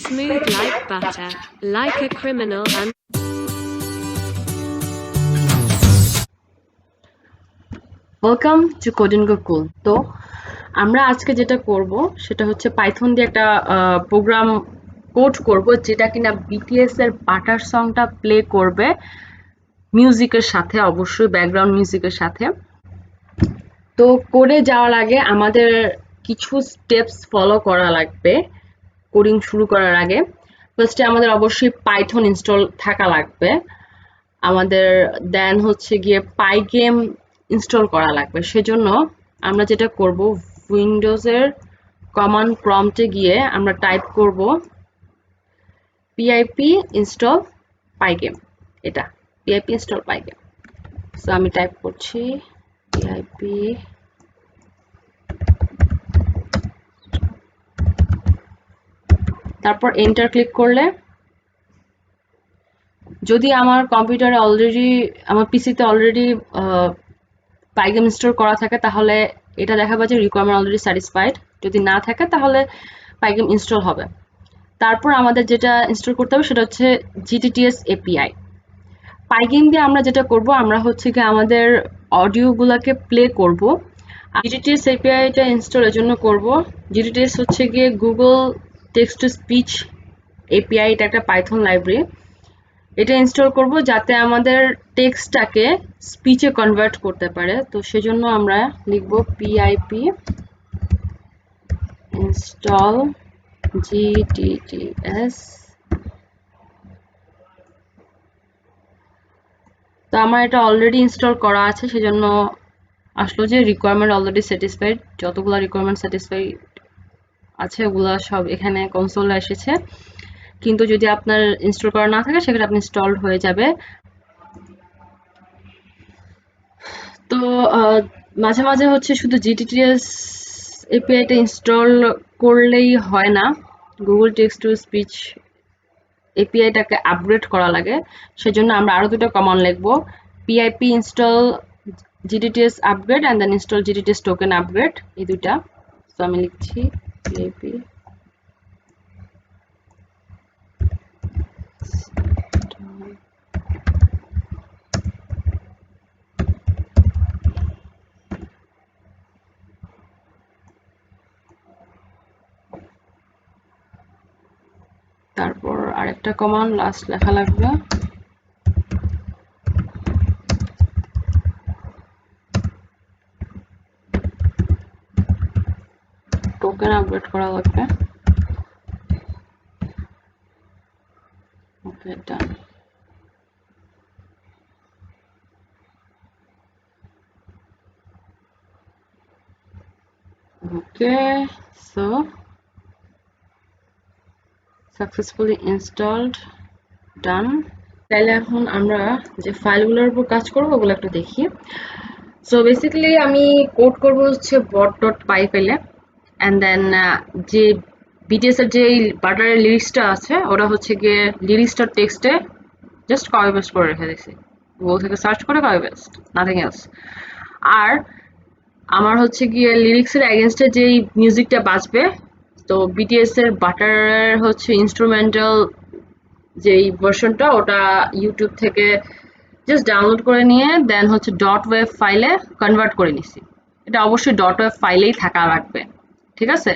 smooth like butter, like a criminal and welcome to coding cool. তো আমরা আজকে যেটা করব সেটা হচ্ছে পাইথন দিয়ে একটা প্রোগ্রাম কোড করব যেটা কিনা বিটিএস এর বাটার সংটা প্লে করবে মিউজিকের সাথে, অবশ্যই ব্যাকগ্রাউন্ড মিউজিকের সাথে। তো কোডে যাওয়ার আগে আমাদের কিছু স্টেপস ফলো করা লাগবে কোডিং শুরু করার আগে। ফার্স্টে আমাদের অবশ্যই পাইথন ইনস্টল থাকা লাগবে, আমাদের দেন হচ্ছে গিয়ে পাইগেম ইনস্টল করা লাগবে। সেজন্য আমরা যেটা করব, উইন্ডোজের কমান্ড প্রম্পটে গিয়ে আমরা টাইপ করব পিআইপি ইনস্টল পাইগেম। এটা পিআইপি ইনস্টল পাইগেম। সো আমি টাইপ করছি পিআইপি, তারপর এন্টার ক্লিক করলে যদি আমার কম্পিউটারে অলরেডি, আমার পিসিতে অলরেডি পাইগেম ইনস্টল করা থাকে তাহলে এটা দেখাবে যে রিকোয়ারমেন্ট অলরেডি স্যাটিসফাইড। যদি না থাকে তাহলে পাইগেম ইনস্টল হবে। তারপর আমাদের যেটা ইনস্টল করতে হবে সেটা হচ্ছে জিটিটিএস এপিআই। পাইগেম দিয়ে আমরা যেটা করব, আমরা হচ্ছে কি আমাদের অডিওগুলোকে প্লে করব। জিটিটিএস এপিআইটা ইনস্টল এর জন্য করব, জিটিটিএস হচ্ছে গিয়ে Google text to speech API. এটা একটা পাইথন লাইব্রেরি। এটা ইনস্টল করব যাতে আমাদের টেক্সটটাকে স্পিচে কনভার্ট করতে পারে। তো সেজন্য আমরা লিখব পিআইপি ইনস্টল জিটিটিএস। তো আমার এটা অলরেডি ইনস্টল করা আছে, সেজন্য আসলো যে রিকোয়ারমেন্ট অলরেডি স্যাটিসফাইড। যতগুলো রিকোয়ারমেন্ট স্যাটিসফাইড আছে ওগুলা সব এখানে কনসোলে এসেছে। কিন্তু যদি আপনার ইনস্টল করা না থাকে সেক্ষেত্রে আপনি ইনস্টলড হয়ে যাবে। তো মাঝে মাঝে হচ্ছে শুধু জিটিটিএস এপিআইটা ইনস্টল করলেই হয় না, গুগল টেক্সট টু স্পিচ এপিআইটাকে আপগ্রেড করা লাগে। সেজন্য আমরা আরো দুটো কমান্ড লিখবো, PIP install GTTS upgrade and then install GTTS token upgrade, এই দুটা। তো আমি লিখছি পিআইপি তারপর আরেকটা কমান্ড লাস্ট লেখা লাগবে, টোকেন আপগ্রেড করা লাগবে। ওকে, ডান। ওকে, সো সাকসেসফুলি ইনস্টলড, ডান। তাহলে এখন আমরা যে ফাইলগুলোর উপর কাজ করবো ওগুলো একটু দেখি। সো বেসিক্যালি আমি কোড করব হচ্ছে bot.py ফাইলে, অ্যান্ড দেন যে বিটিএস এর যে বাটারের লিরিক্সটা আছে ওটা হচ্ছে গিয়ে লিরিক্সটা টেক্সটে জাস্ট কপি পেস্ট করে রেখে দিয়েছি, গুগল থেকে সার্চ করে কপি পেস্ট, নাথিং এলস। আর আমার হচ্ছে গিয়ে লিরিক্সের এগেনস্টে যেই মিউজিকটা বাজবে, তো বিটিএস এর বাটারের হচ্ছে ইনস্ট্রুমেন্টাল যেই ভার্সনটা ওটা ইউটিউব থেকে জাস্ট ডাউনলোড করে নিয়ে দেন হচ্ছে ডট ওয়েব ফাইলে কনভার্ট করে নিছি। এটা অবশ্যই ডট ওয়েব ফাইলেই থাকা লাগবে, ঠিক আছে?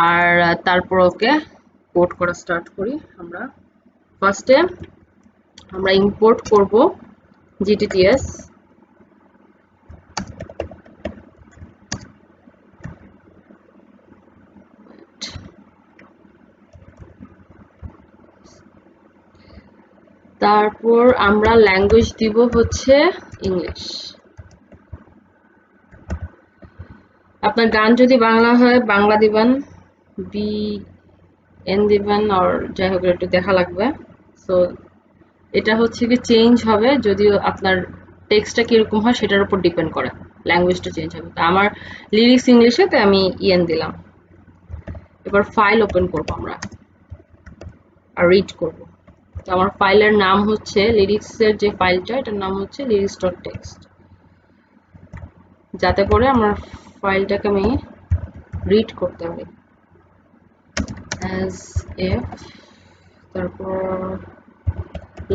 আর তারপর ওকে কোড করা স্টার্ট করি। আমরা ফার্স্টে আমরা ইম্পোর্ট করব জিটিটিএস, তারপর আমরা ল্যাঙ্গুয়েজ দিব হচ্ছে ইংলিশ। আপনার গান যদি বাংলা হয় বাংলা দিবেন, বি এন দিবেন, আর যাই হোক একটু দেখা লাগবে। সো এটা হচ্ছে কি চেঞ্জ হবে যদিও আপনার টেক্সটটা কিরকম হয় সেটার উপর ডিপেন্ড করে, ল্যাঙ্গুয়েজটা চেঞ্জ হবে। তো আমার লিরিক্স ইংলিশে, তো আমি ইএন দিলাম। এবার ফাইল ওপেন করব আমরা আর রিড করব। তো আমার ফাইলের নাম হচ্ছে, লিরিক্সের যে ফাইলটা এটার নাম হচ্ছে lyrics.txt, যাতে করে আমার ফাইলটাকে আমি রিড করতে পারি। as if, তারপর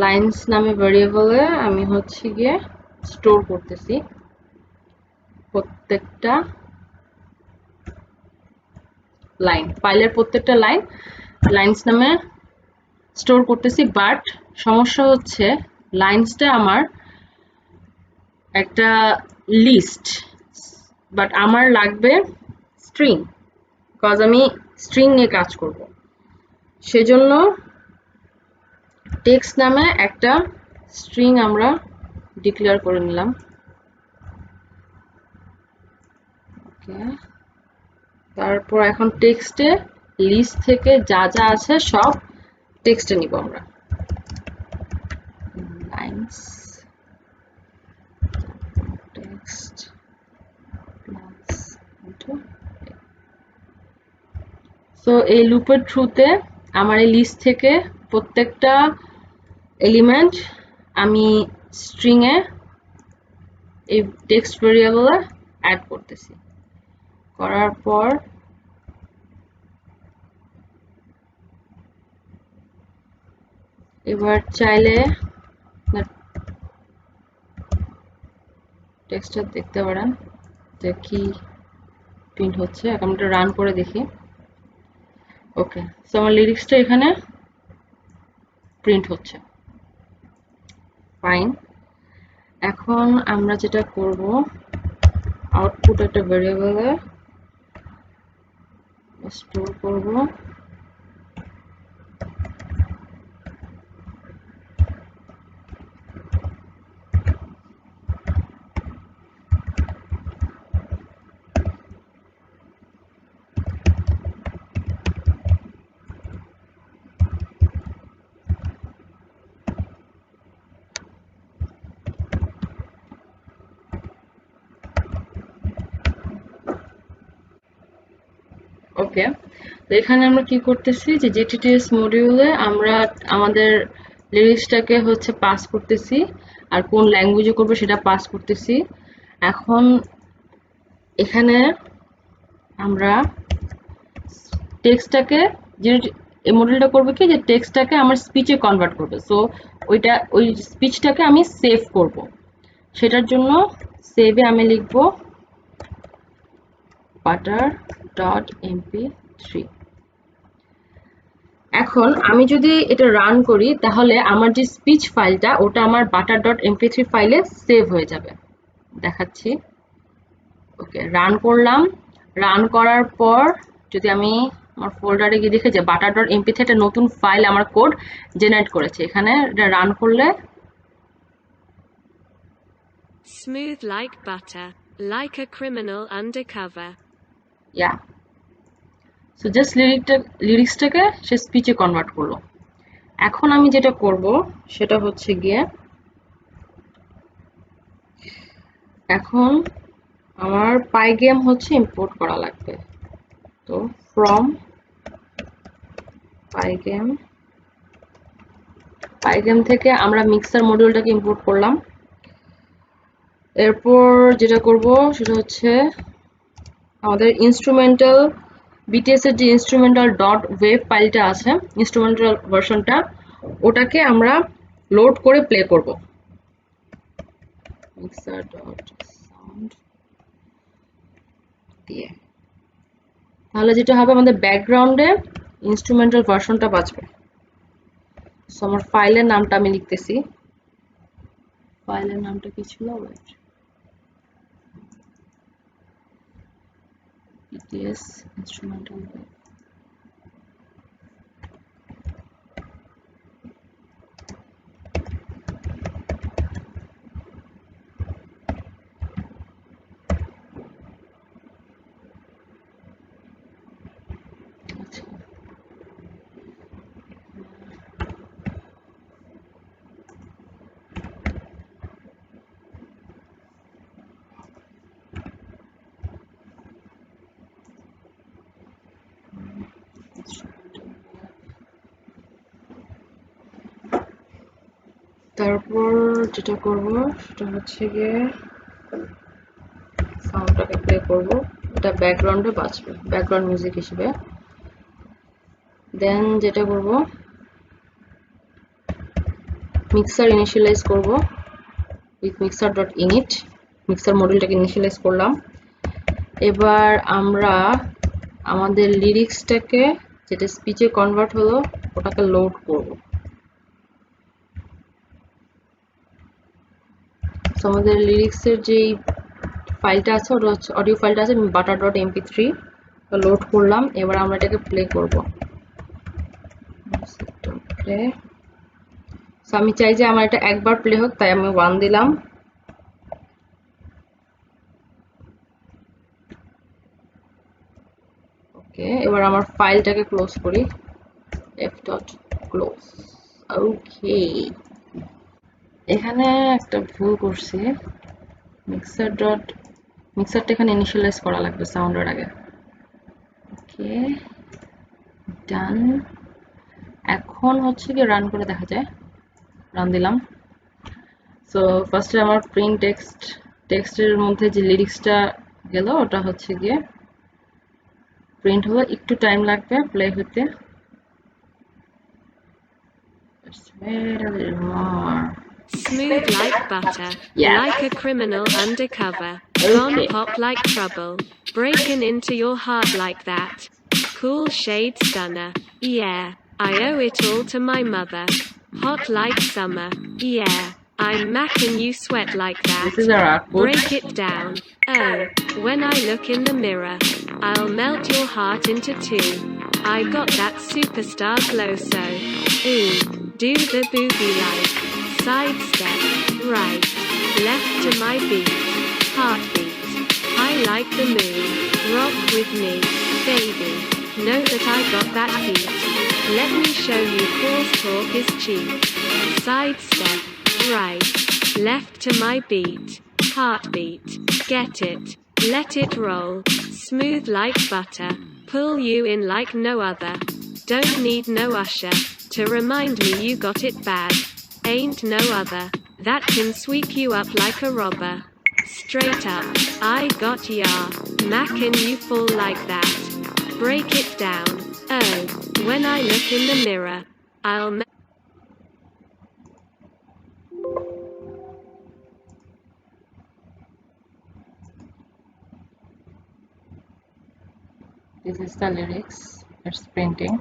লাইনস নামে ভেরিয়েবলে আমি হচ্ছে গিয়ে স্টোর করতেছি প্রত্যেকটা লাইন, ফাইলের প্রত্যেকটা লাইনস নামে স্টোর করতেছি। বাট সমস্যা হচ্ছে লাইনসটা আমার একটা লিস্ট, বাট আমার লাগবে স্ট্রিং, বিকজ আমি স্ট্রিং নিয়ে কাজ করব। সেজন্য টেক্সট নামে একটা স্ট্রিং আমরা ডিক্লেয়ার করে নিলাম। ওকে, তারপর এখন টেক্সটে লিস্ট থেকে যা যা আছে সব টেক্সটে নিব আমরা। Lines text plus into, so এই লুপের থ্রুতে আমার এই লিস্ট থেকে প্রত্যেকটা এলিমেন্ট আমি স্ট্রিং এ এই টেক্সট ভেরিয়েবলে অ্যাড করতেছি। করার পর এবার চাইলে টেক্সটটা দেখতে পারেন যে কি প্রিন্ট হচ্ছে। এখন এটা রান করে দেখি। ওকে, সো আমার লিরিক্সটা এখানে প্রিন্ট হচ্ছে, ফাইন। এখন আমরা যেটা করব, আউটপুট একটা ভেরিয়েবলে স্টোর করব। ওকে, তো এখানে আমরা কি করতেছি যে জিটিটিএস মডিউলে আমরা আমাদের লিরিক্সটাকে হচ্ছে পাস করতেছি, আর কোন ল্যাঙ্গুয়েজে করবো সেটা পাস করতেছি। এখন এখানে আমরা টেক্সটটাকে, যে এই মডেলটা করবে কি যে টেক্সটটাকে আমার স্পিচে কনভার্ট করবে। সো ওই স্পিচটাকে আমি সেভ করব। সেটার জন্য সেভে আমি লিখব butter.mp3। এখন আমি যদি এটা রান করি তাহলে আমার যে স্পিচ ফাইলটা ওটা আমার butter.mp3 ফাইলে সেভ হয়ে যাবে। দেখাচ্ছি। ওকে, রান করলাম। রান করার পর যদি আমি আমার ফোল্ডারে গিয়ে দেখি যে butter.mp3 একটা নতুন ফাইল আমার কোড জেনারেট করেছে। এখানে এটা রান করলে Smooth like butter, like a criminal undercover. Yeah, so just লিরিক্সটাকে সে স্পিচে কনভার্ট করলো। এখন আমি যেটা করব সেটা হচ্ছে গিয়ে, এখন আমার পাইগেম হচ্ছে ইম্পোর্ট করা লাগবে। তো ফ্রম পাইগেম থেকে আমরা মিক্সার মডিউলটাকে ইম্পোর্ট করলাম। এরপর যেটা করব সেটা হচ্ছে আমাদের ইনস্ট্রুমেন্টাল বিটিএস এর যে ইনস্ট্রুমেন্টাল ডট ওয়েভ ফাইলটা আছে, ইনস্ট্রুমেন্টাল ভার্সনটা, ওটাকে আমরা লোড করে প্লে করব। মিক্সার ডট সাউন্ড দিয়ে, তাহলে যেটা হবে আমাদের ব্যাকগ্রাউন্ডে ইনস্ট্রুমেন্টাল ভার্সনটা বাজবে। সো আমার ফাইলের নামটা আমি লিখতেছি। ফাইলের নামটা কি ছিল? Wait, BTS instrumental wave। আচ্ছা, তারপর যেটা করব সেটা হচ্ছে গিয়ে সাউন্ডটাকে প্লে করব, এটা ব্যাকগ্রাউন্ডে বাজবে ব্যাকগ্রাউন্ড মিউজিক হিসেবে। দেন যেটা করব, মিক্সার ইনিশিয়ালাইজ করব উইথ mixer.init, মিক্সার মডিউলটাকে ইনিশিয়ালাইজ করলাম। এবার আমরা আমাদের লিরিক্সটাকে, যেটা স্পিচে কনভার্ট হলো, ওটাকে লোড করব। সো আমাদের লিরিক্সের যেই ফাইলটা আছে, ওটা হচ্ছে অডিও ফাইলটা আছে butter.mp3, লোড করলাম। এবার আমরা এটাকে প্লে করব। প্লে। সো আমি চাই যে আমার এটা একবার প্লে হোক, তাই আমি 1 দিলাম। ওকে, এবার আমার ফাইলটাকে ক্লোজ করি, f.close। ওকে, এখানে একটা ভুল করছি, মিক্সারটা এখানে ইনিশিয়ালাইজ করা লাগবে সাউন্ডের আগে। ওকে, ডান। এখন হচ্ছে কি রান করে দেখা যায়, রান দিলাম। সো ফার্স্টে আমার প্রিন্ট টেক্সটের মধ্যে যে লিরিক্সটা গেল, ওটা হচ্ছে গিয়ে প্রিন্ট হলো, একটু টাইম লাগবে প্লে হতে। Smooth like butter, Yes. like a criminal undercover. Okay. Gone pop like trouble, breaking into your heart like that. Cool shade stunner, yeah, I owe it all to my mother. Hot like summer, yeah, I'm making you sweat like that. This is our output. Break it down, oh, when I look in the mirror, I'll melt your heart into two. I got that superstar glow, so, ooh, do the boogie like. Side step, right, left to my beat, heartbeat. I like the mood, rock with me, baby. Know that I got that beat. Let me show you cause talk is cheap. Side step, right, left to my beat, heartbeat. Get it, let it roll, smooth like butter, pull you in like no other. Don't need no usher to remind me you got it bad. Ain't no other that can sweep you up like a robber. Straight up, I got ya, mackin' you fall like that. Break it down, oh, when I look in the mirror, I'll This is the lyrics, it's printing.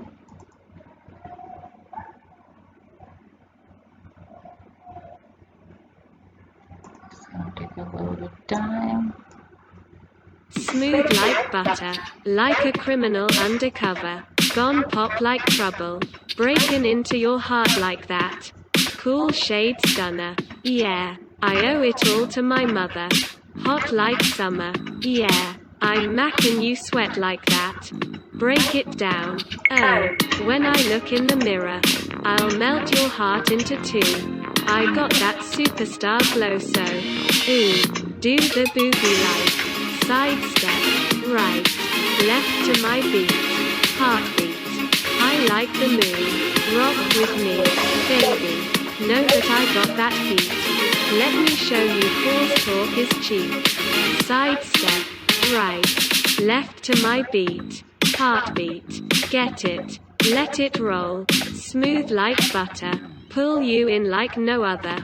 It's gonna take a little bit time. Smooth like butter, like a criminal undercover. Gone pop like trouble, breaking into your heart like that. Cool shade stunner, yeah, I owe it all to my mother. Hot like summer, yeah, I'm macking you sweat like that. Break it down, oh, when I look in the mirror, I'll melt your heart into two. I got that superstar glow, so, ooh, do the boogie like. Side step, right, left to my beat, heartbeat. I like the mood, rock with me, baby. Know that I got that beat. Let me show you cause talk is cheap. Side step, right, left to my beat, heartbeat. Get it, let it roll, smooth like butter, pull you in like no other.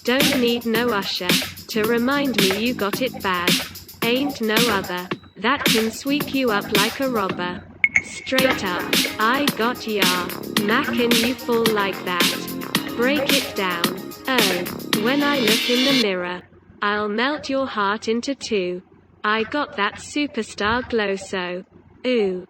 Don't need no usher to remind me you got it bad. Ain't no other that can sweep you up like a robber. Straight up, I got ya, mackin' you fall like that. Break it down, oh, when I look in the mirror, I'll melt your heart into two. I got that superstar glow, so, ooh.